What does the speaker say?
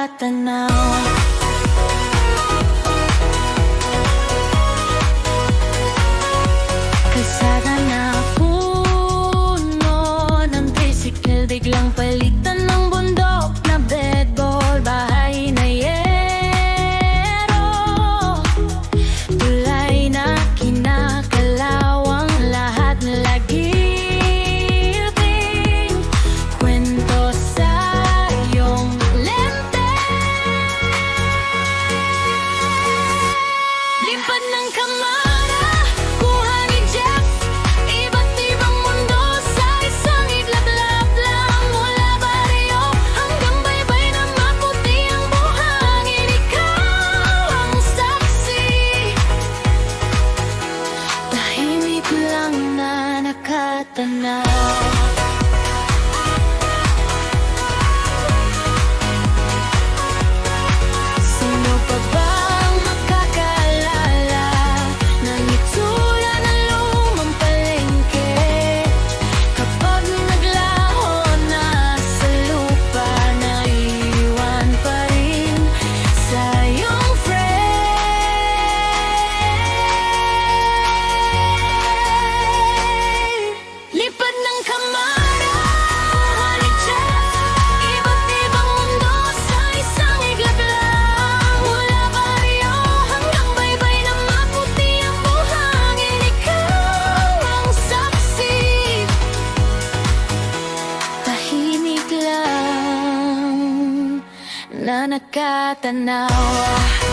nakatanaw. Kalsada na puno ng tricycle, biglang palitan ng bundok na bedball, bahay na yero, tulay na kinakalawang, lahat lagirting kwento sa iyong lente. Lipad ng kamara, kuha ni Jeff, iba't ibang mundo sa isang iglap-lap lang. Mula baryo hanggang baybay na maputi ang buhangin, ikaw ang saksi. Tahimik lang na nakatanaw. Sino pa bang makakaalala ng itsura ng lumang palengke, kapag naglaho na sa lupa, naiiwan pa rin sa iyong frame. Lipad ng kamara, kuha ni Jeff, iba't ibang mundo sa isang iglap lang. Mula baryo hanggang baybay na maputi ang buhangin, ikaw ang saksi. Tahimik lang na nakatanaw.